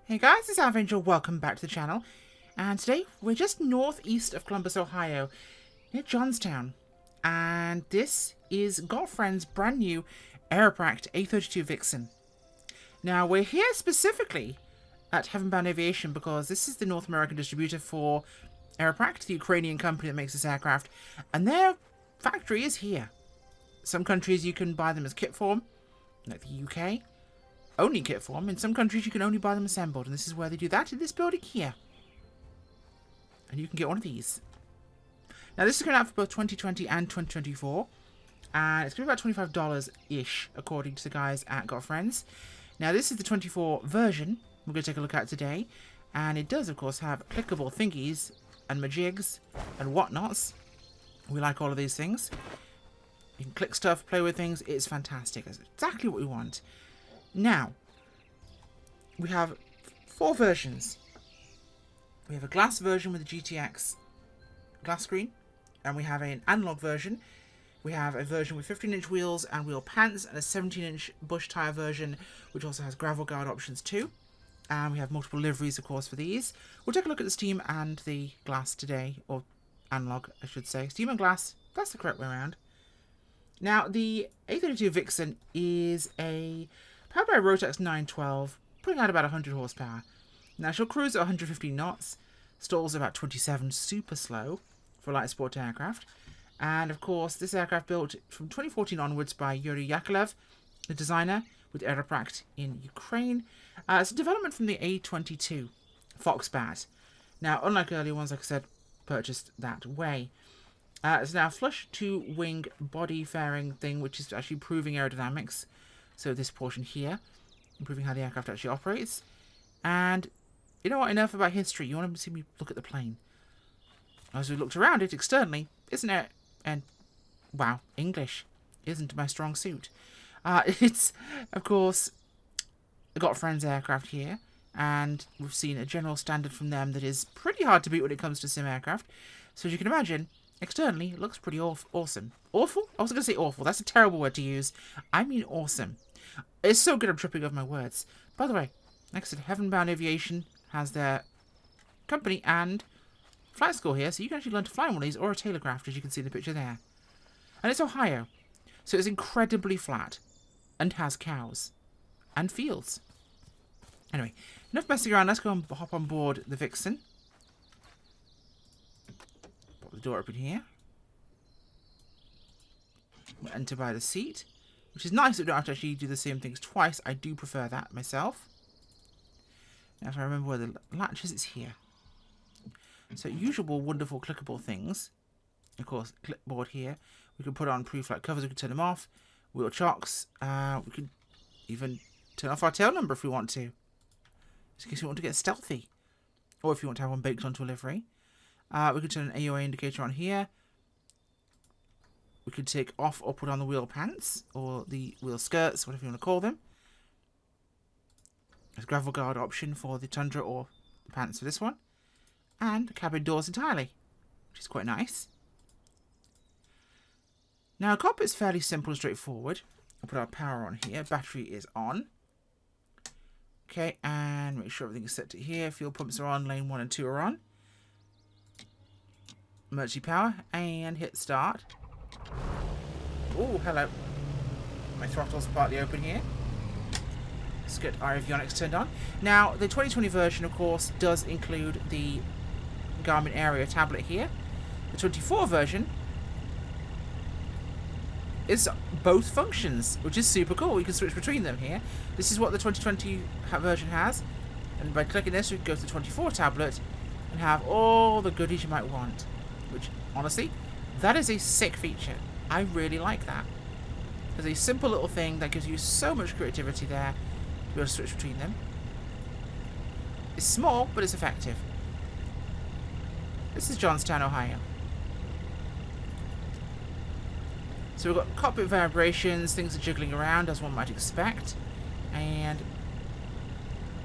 Hey guys, it's Angel. Welcome back to the channel. And today we're just northeast of Columbus, Ohio, near Johnstown. And this is GotFriends' brand new Aeroprakt A-32 Vixxen. Now we're here specifically at Heavenbound Aviation because this is the North American distributor for Aeroprakt, the Ukrainian company that makes this aircraft. And their factory is here. Some countries you can buy them as kit form, like the UK. Only kit form. In some countries you can only buy them assembled, and this is where they do that, in this building here. And you can get one of these. Now this is going out for both 2020 and 2024, and it's going to be about $25-ish according to the guys at GotFriends. Now this is the 24 version we're going to take a look at today, and it does of course have clickable thingies and majigs and whatnots. We like all of these things. You can click stuff, play with things. It's fantastic. It's exactly what we want. Now, we have 4 versions. We have a glass version with a GTX glass screen, and we have an analog version. We have a version with 15-inch wheels and wheel pants, and a 17-inch bush tyre version, which also has gravel guard options too. And we have multiple liveries, of course, for these. We'll take a look at the Steam and the glass today, or analog, I should say. Steam and glass, that's the correct way around. Now, the A-32 Vixxen is powered by a Rotax 912, putting out about 100 horsepower. Now she'll cruise at 115 knots, stalls about 27, super slow for a light sport aircraft. And of course, this aircraft built from 2014 onwards by Yuri Yakolev, the designer, with Aeroprakt in Ukraine. It's a development from the A-22 Foxbat. Now, unlike earlier ones, like I said, purchased that way. It's now a flush to wing body fairing thing, which is actually improving aerodynamics. So this portion here, improving how the aircraft actually operates. And you know what, enough about history. You want to see me look at the plane. As we looked around it externally, isn't it? And wow, English isn't my strong suit. It's, of course, a GotFriends aircraft here. And we've seen a general standard from them that is pretty hard to beat when it comes to sim aircraft. So as you can imagine, externally, it looks pretty awesome. Awful? I was going to say awful. That's a terrible word to use. I mean awesome. It's so good I'm tripping over my words. By the way, like I said, Heavenbound Aviation has their company and flight school here, so you can actually learn to fly one of these, or a tailorcraft, as you can see in the picture there. And it's Ohio, so it's incredibly flat, and has cows, and fields. Anyway, enough messing around, let's go and hop on board the Vixxen. Pop the door open here. We'll enter by the seat. Which is nice that we don't have to actually do the same things twice. I do prefer that myself. Now if I remember where the latch is, it's here. So usual wonderful clickable things. Of course, clipboard here. We can put on pre-flight covers, we can turn them off. Wheel chocks. We can even turn off our tail number if we want to. Just in case we want to get stealthy. Or if you want to have one baked onto a livery. We can turn an AOA indicator on here. We can take off or put on the wheel pants, or the wheel skirts, whatever you want to call them. There's a gravel guard option for the Tundra or the pants for this one. And the cabin doors entirely, which is quite nice. Now, the cockpit's fairly simple and straightforward. I'll put our power on here. Battery is on. Okay, and make sure everything is set to here. Fuel pumps are on, lane 1 and 2 are on. Emergency power, and hit start. Oh, hello. My throttle's partly open here. Let's get our avionics turned on. Now, the 2020 version, of course, does include the Garmin Area tablet here. The 24 version is both functions, which is super cool. You can switch between them here. This is what the 2020 version has. And by clicking this, we can go to the 24 tablet and have all the goodies you might want. Which, honestly, that is a sick feature. I really like that. There's a simple little thing that gives you so much creativity there to be able to switch between them. It's small, but it's effective. This is Johnstown, Ohio. So we've got cockpit vibrations, things are jiggling around as one might expect. And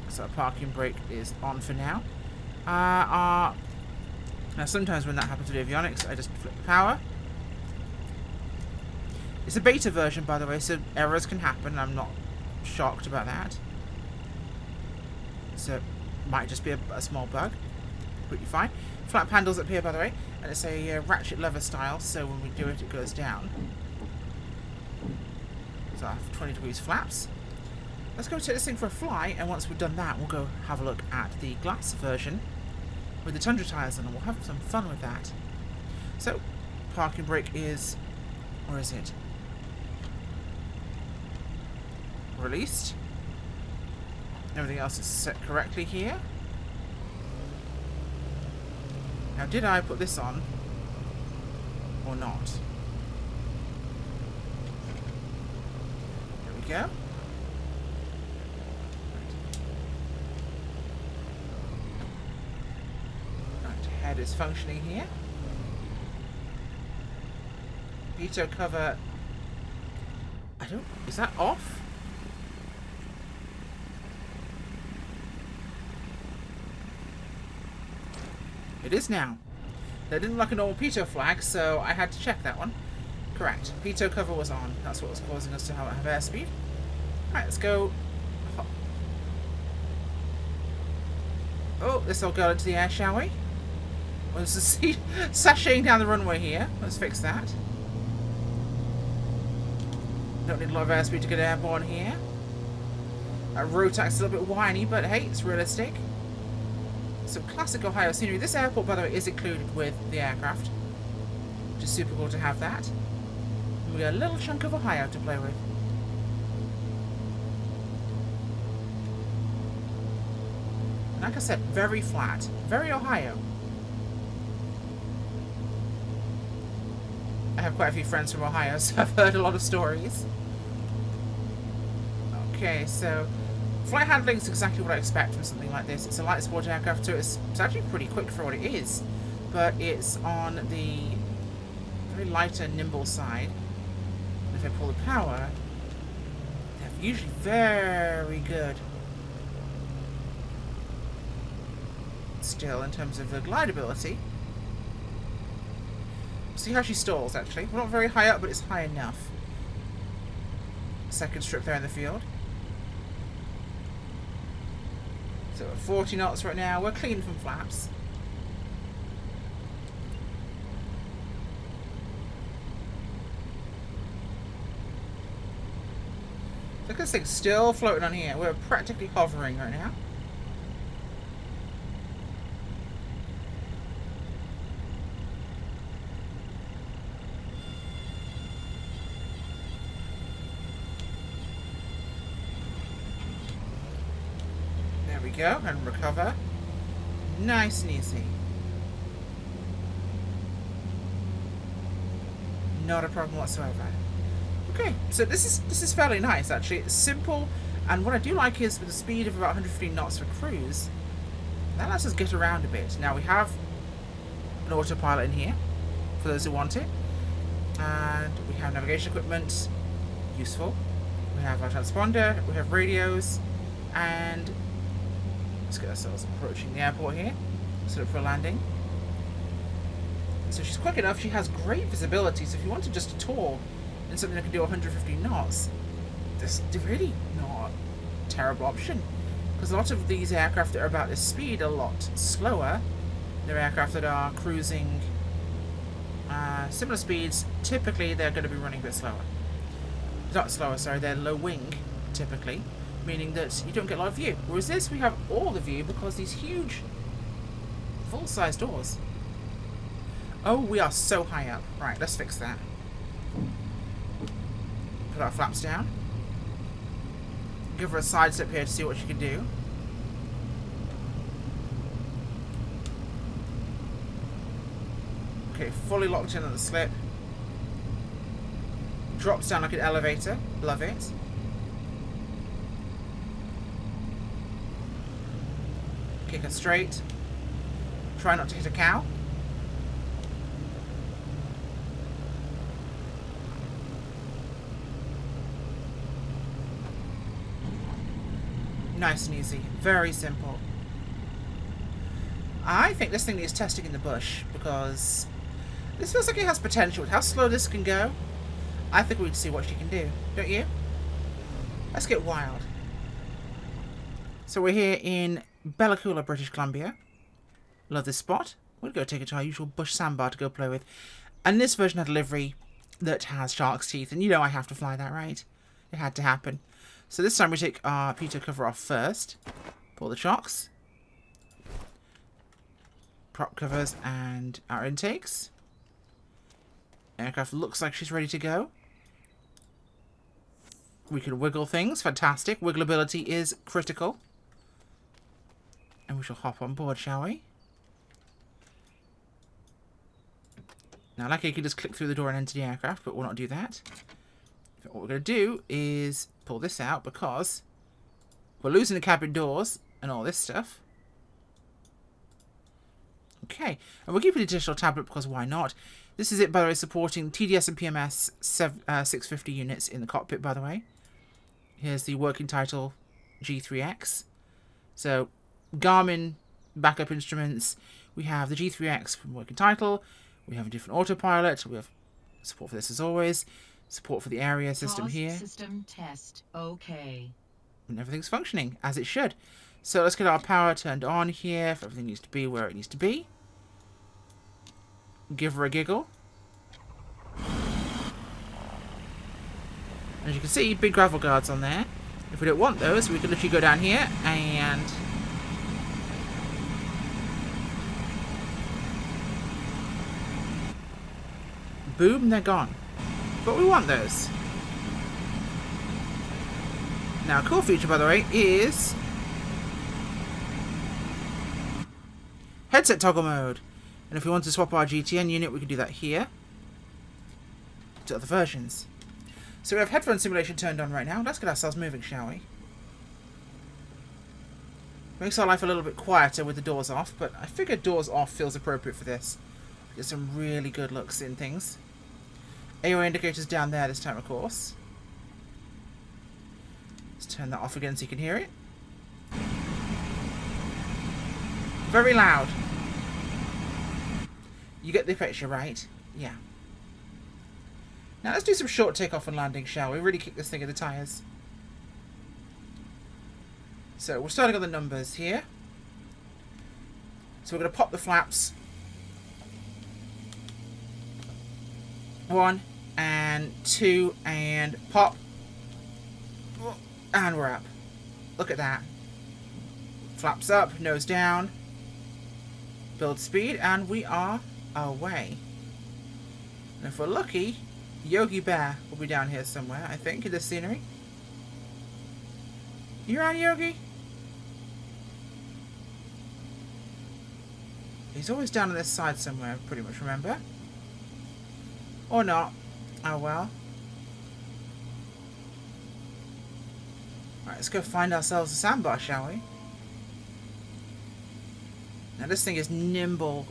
so our parking brake is on for now. Now sometimes when that happens with avionics, I just flip the power. It's a beta version, by the way, so errors can happen. I'm not shocked about that. So, might just be a small bug. Pretty fine. Flap handles up here, by the way. And it's a ratchet lever style, so when we do it, it goes down. So I have 20 degrees flaps. Let's go take this thing for a fly, and once we've done that, we'll go have a look at the glass version with the Tundra tyres on, and we'll have some fun with that. So, parking brake is... where is it? Released. Everything else is set correctly here. Now, did I put this on or not? There we go. Right, head is functioning here. Pitot cover. I don't. Is that off? It is now. That didn't look like a normal pitot flag, so I had to check that one. Correct. Pitot cover was on. That's what was causing us to have airspeed. Alright, let's go. Oh, this will go into the air, shall we? Well, there's a seat sashaying down the runway here. Let's fix that. Don't need a lot of airspeed to get airborne here. That Rotax is a little bit whiny, but hey, it's realistic. Some classic Ohio scenery. This airport, by the way, is included with the aircraft, which is super cool to have that. And we got a little chunk of Ohio to play with. And like I said, very flat, very Ohio. I have quite a few friends from Ohio, so I've heard a lot of stories. Okay, so flight handling is exactly what I expect from something like this. It's a light sport aircraft, so it's actually pretty quick for what it is. But it's on the very light and nimble side. And if I pull the power, they're usually very good. Still, in terms of the glideability. See how she stalls, actually. We're not very high up, but it's high enough. Second strip there in the field. So we're 40 knots right now. We're clean from flaps. Look at this thing still floating on here. We're practically hovering right now. Go and recover. Nice and easy. Not a problem whatsoever. Okay, so this is fairly nice actually. It's simple, and what I do like is with a speed of about 115 knots for cruise, that lets us get around a bit. Now we have an autopilot in here for those who want it, and we have navigation equipment, useful. We have our transponder, we have radios, and let's get ourselves approaching the airport here, set up for a landing. So she's quick enough, she has great visibility, so if you wanted just a tour in something that can do 150 knots, this is really not a terrible option. Because a lot of these aircraft that are about this speed are a lot slower. They're aircraft that are cruising similar speeds. Typically they're going to be running a bit slower. Not slower, sorry, they're low wing, typically. Meaning that you don't get a lot of view. Whereas this, we have all the view because these huge, full-size doors. Oh, we are so high up. Right, let's fix that. Put our flaps down. Give her a side step here to see what she can do. Okay, fully locked in on the slip. Drops down like an elevator. Love it. Kick her straight. Try not to hit a cow. Nice and easy. Very simple. I think this thing needs testing in the bush because this feels like it has potential. With how slow this can go, I think we need to see what she can do. Don't you? Let's get wild. So we're here in Bella Coola, British Columbia. Love this spot. We'll go take it to our usual bush sandbar to go play with. And this version had a livery that has shark's teeth. And you know I have to fly that, right? It had to happen. So this time we take our pitot cover off first. Pull the chocks. Prop covers and our intakes. Aircraft looks like she's ready to go. We can wiggle things. Fantastic. Wiggleability is critical. And we shall hop on board, shall we? Now, like you can just click through the door and enter the aircraft, but we'll not do that. What we're going to do is pull this out because we're losing the cabin doors and all this stuff. Okay, and we'll keep an additional tablet because why not? This is it, by the way, supporting TDS and PMS 650 units in the cockpit, by the way. Here's the working title G3X. So, Garmin backup instruments. We have the G3X from working title. We have a different autopilot. We have support for this as always. Support for the area system here. System test. Okay. And everything's functioning as it should. So let's get our power turned on here. If everything needs to be where it needs to be. Give her a giggle. As you can see, big gravel guards on there. If we don't want those, we can literally go down here and boom, they're gone. But we want those. Now, a cool feature, by the way, is headset toggle mode. And if we want to swap our GTN unit, we can do that here to other versions. So we have headphone simulation turned on right now. Let's get ourselves moving, shall we? Makes our life a little bit quieter with the doors off, but I figure doors off feels appropriate for this. Get some really good looks in things. AOA indicators down there this time, of course. Let's turn that off again so you can hear it. Very loud. You get the picture, right? Yeah. Now let's do some short takeoff and landing, shall we? Really kick this thing in the tyres. So we're starting on the numbers here. So we're going to pop the flaps. 1 and 2 and pop. And we're up. Look at that. Flaps up, nose down. Build speed, and we are away. And if we're lucky, Yogi Bear will be down here somewhere, I think, in the scenery. You around, Yogi? He's always down on this side somewhere, pretty much, remember? Or not. Oh well. Alright, let's go find ourselves a sandbar, shall we? Now this thing is nimble.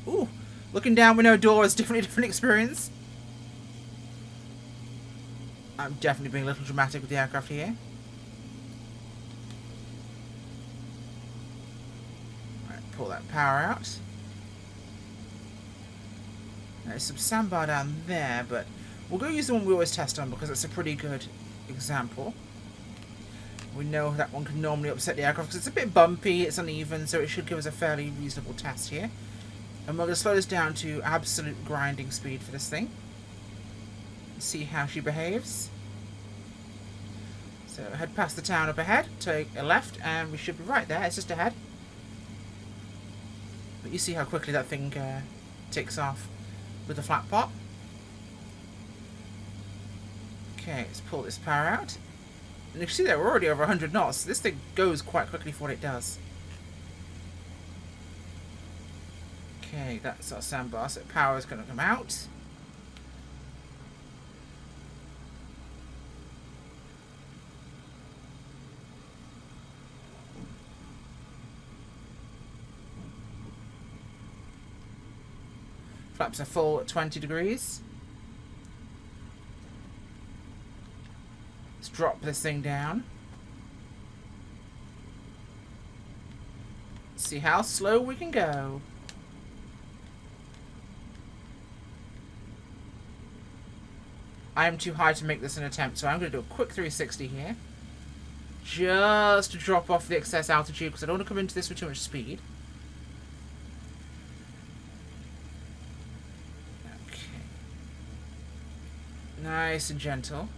Ooh, looking down with no door is definitely a different experience. I'm definitely being a little dramatic with the aircraft here. Alright, pull that power out. There's some sandbar down there, but we'll go use the one we always test on because it's a pretty good example. We know that one can normally upset the aircraft because it's a bit bumpy, it's uneven, so it should give us a fairly reasonable test here. And we're going to slow this down to absolute grinding speed for this thing. See how she behaves. So head past the town up ahead, take a left, and we should be right there. It's just ahead. But you see how quickly that thing takes off with the flat pop. Okay, let's pull this power out. And you can see that we're already over 100 knots. This thing goes quite quickly for what it does. Okay, that's our sandbar, so power is going to come out. Flaps are full at 20 degrees. Let's drop this thing down. See how slow we can go. I am too high to make this an attempt, so I'm going to do a quick 360 here. just to drop off the excess altitude because I don't want to come into this with too much speed. Okay. Nice and gentle.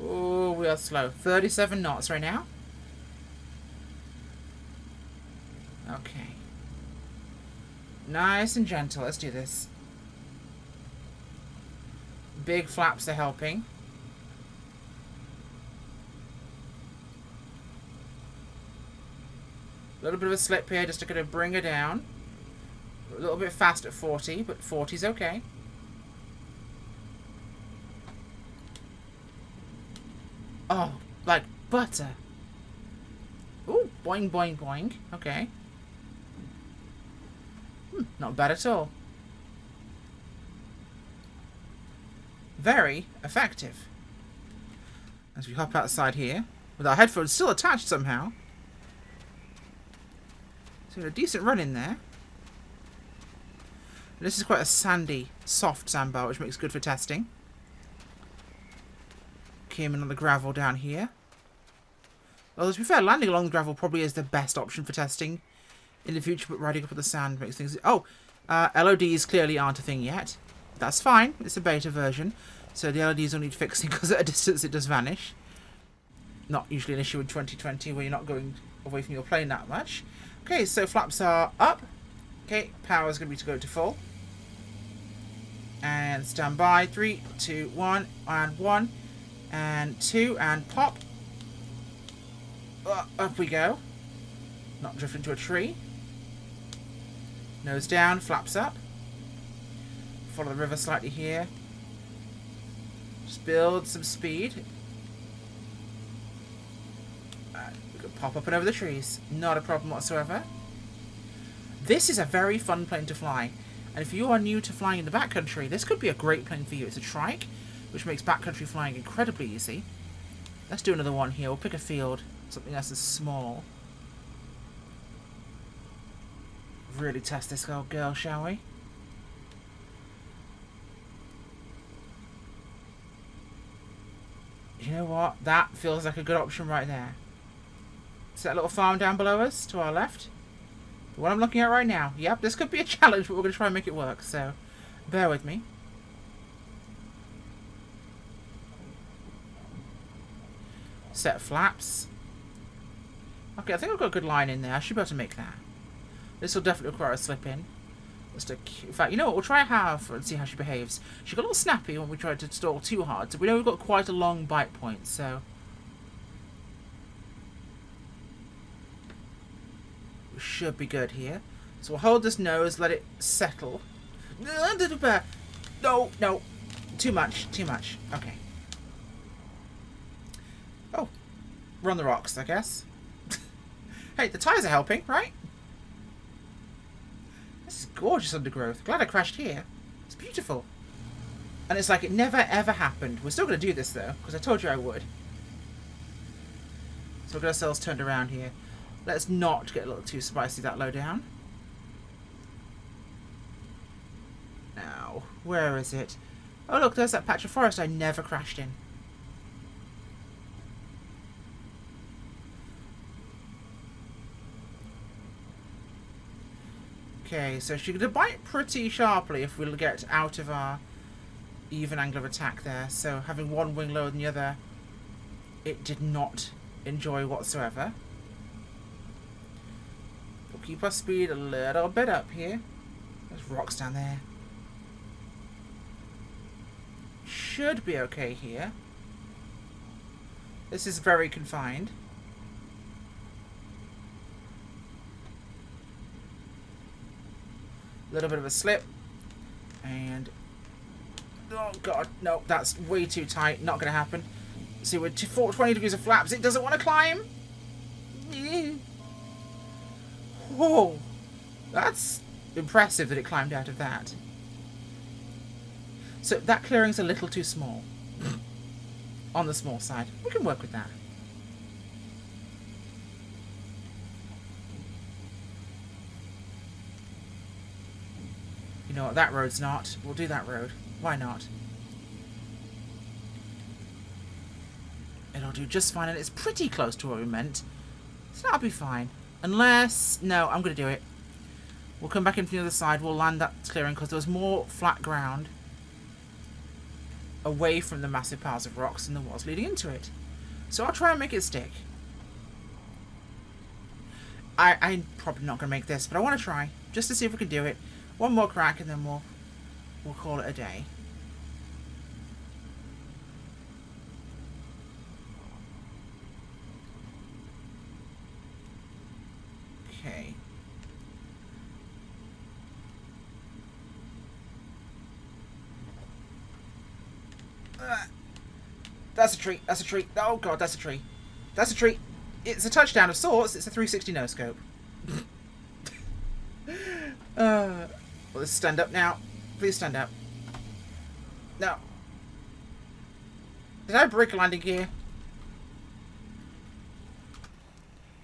Oh, we are slow. 37 knots right now. Okay. Nice and gentle. Let's do this. Big flaps are helping. A little bit of a slip here just to kind of bring her down. A little bit fast at 40, but 40's okay. Oh, like butter. Ooh, boing, boing, boing. Okay. Not bad at all. Very effective. As we hop outside here, with our headphones still attached somehow. So a decent run in there. This is quite a sandy, soft sandbar, which makes good for testing. Came in on the gravel down here. Although to be fair, landing along the gravel probably is the best option for testing in the future, but riding up with the sand makes things... Oh, LODs clearly aren't a thing yet. That's fine. It's a beta version. So the LODs will need fixing because at a distance it does vanish. Not usually an issue in 2020 where you're not going away from your plane that much. Okay, so flaps are up. Okay, power is going to be to go to full. And stand by. 3, 2, 1, and 1, and 2, and pop. Up we go. Not drift into a tree. Nose down, flaps up. Follow the river slightly here. Just build some speed. We can pop up and over the trees. Not a problem whatsoever. This is a very fun plane to fly. And if you are new to flying in the backcountry, this could be a great plane for you. It's a trike, which makes backcountry flying incredibly easy. Let's do another one here. We'll pick a field. Something else is small. Really test this old girl, shall we? You know what? That feels like a good option right there. See that little farm down below us to our left? The one I'm looking at right now. Yep, this could be a challenge, but we're going to try and make it work, so bear with me. Set flaps. Okay, I think I've got a good line in there. I should be able to make that. This will definitely require a slip in. In fact, you know what? We'll try half and see how she behaves. She got a little snappy when we tried to stall too hard. So we know we've got quite a long bite point, so... we should be good here. So we'll hold this nose, let it settle. No, no. Too much, too much. Okay. Oh. We're on the rocks, I guess. Hey, the tyres are helping, right? This is gorgeous undergrowth. Glad I crashed here. It's beautiful. And it's like it never ever happened. We're still going to do this though, because I told you I would. So we'll get ourselves turned around here. Let's not get a little too spicy that low down. Now, where is it? Oh look, there's that patch of forest I never crashed in. Okay, so she's going to bite pretty sharply if we'll get out of our even angle of attack there. So having one wing lower than the other, it did not enjoy whatsoever. We'll keep our speed a little bit up here. There's rocks down there. Should be okay here. This is very confined. A little bit of a slip. And... oh god, no, that's way too tight. Not going to happen. See, we're 20 degrees of flaps. It doesn't want to climb. Whoa. That's impressive that it climbed out of that. So that clearing's a little too small. On the small side. We can work with that. know what, that road's not. We'll do that road. Why not? It'll do just fine, and it's pretty close to where we meant. So that'll be fine. Unless... No, I'm going to do it. We'll come back in from the other side. We'll land that clearing because there was more flat ground away from the massive piles of rocks than there was leading into it. So I'll try and make it stick. I'm probably not going to make this, but I want to try. Just to see if we can do it. One more crack and then we'll call it a day. Okay. That's a tree. That's a tree. Oh god, that's a tree. That's a tree. It's a touchdown of sorts. It's a 360 no scope. Well, let's stand up now. Please stand up. No. Did I break a landing gear?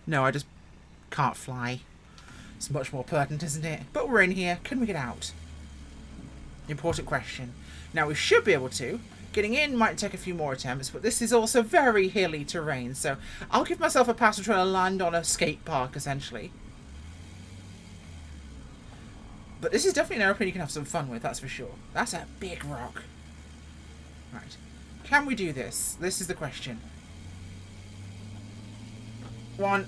No, I just can't fly. It's much more pertinent, isn't it? But we're in here. Can we get out? Important question. Now, we should be able to. Getting in might take a few more attempts, but this is also very hilly terrain, so I'll give myself a pass for trying to land on a skate park, essentially. But this is definitely an aeroplane you can have some fun with, that's for sure. That's a big rock. Right. Can we do this? This is the question. 1,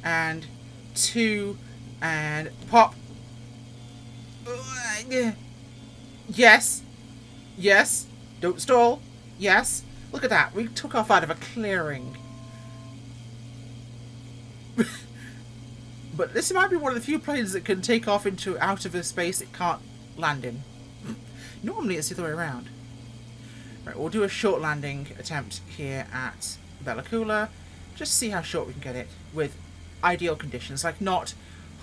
and 2, and pop. Yes. Yes. Don't stall. Yes. Look at that. We took off out of a clearing. But this might be one of the few planes that can take off into out of a space it can't land in. Normally it's the other way around. Right, we'll do a short landing attempt here at Coola. Just see how short we can get it with ideal conditions, like not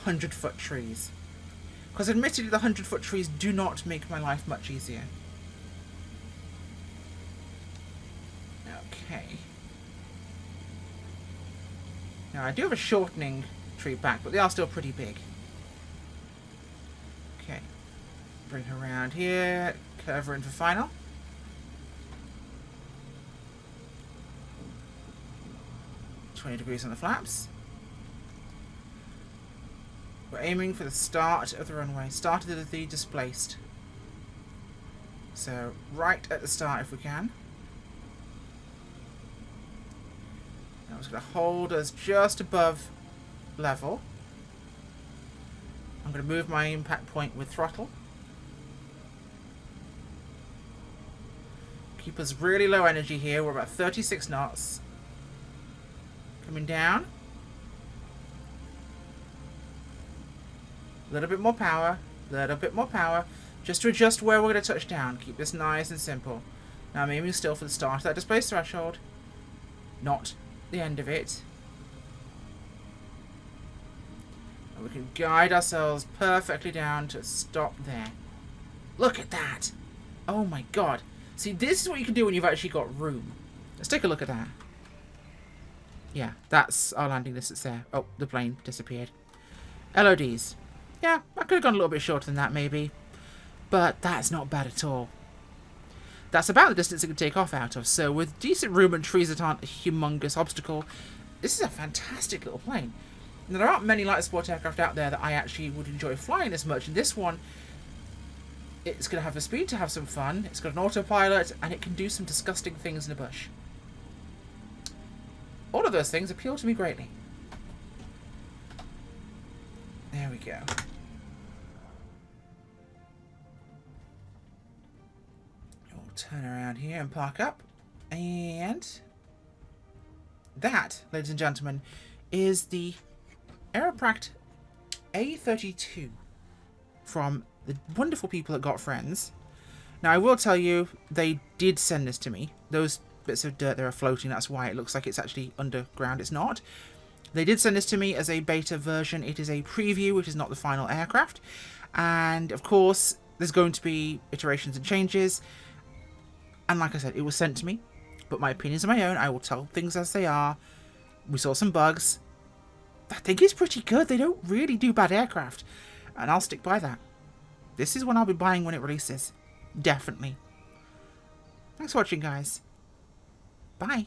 100-foot trees. Because admittedly the 100-foot trees do not make my life much easier. Okay. Now I do have a shortening tree back, but they are still pretty big. Okay. Bring her around here. Curve her in for final. .20 on the flaps. We're aiming for the start of the runway. Start of the displaced. So, right at the start if we can. Now it's going to hold us just above level. I'm going to move my impact point with throttle. Keep us really low energy here. We're about 36 knots. Coming down. A little bit more power. A little bit more power. Just to adjust where we're going to touch down. Keep this nice and simple. Now I'm aiming still for the start of that displaced threshold. Not the end of it. And we can guide ourselves perfectly down to stop there. Look at that. Oh my god. See, this is what you can do when you've actually got room. Let's take a look at that. Yeah, that's our landing distance there. Oh, the plane disappeared. LODs. Yeah, I could have gone a little bit shorter than that, maybe. But that's not bad at all. That's about the distance it can take off out of. So with decent room and trees that aren't a humongous obstacle, this is a fantastic little plane. Now, there aren't many light sport aircraft out there that I actually would enjoy flying as much. And this one, it's going to have the speed to have some fun. It's got an autopilot, and it can do some disgusting things in the bush. All of those things appeal to me greatly. There we go. We'll turn around here and park up. And that, ladies and gentlemen, is the Aeroprakt A-32 from the wonderful people at GotFriends. Now, I will tell you, they did send this to me. Those bits of dirt that are floating, that's why it looks like it's actually underground. It's not. They did send this to me as a beta version. It is a preview. It is not the final aircraft. And, of course, there's going to be iterations and changes. And like I said, it was sent to me. But my opinions are my own. I will tell things as they are. We saw some bugs. I think it's pretty good. They don't really do bad aircraft. And I'll stick by that. This is one I'll be buying when it releases. Definitely. Thanks for watching, guys. Bye.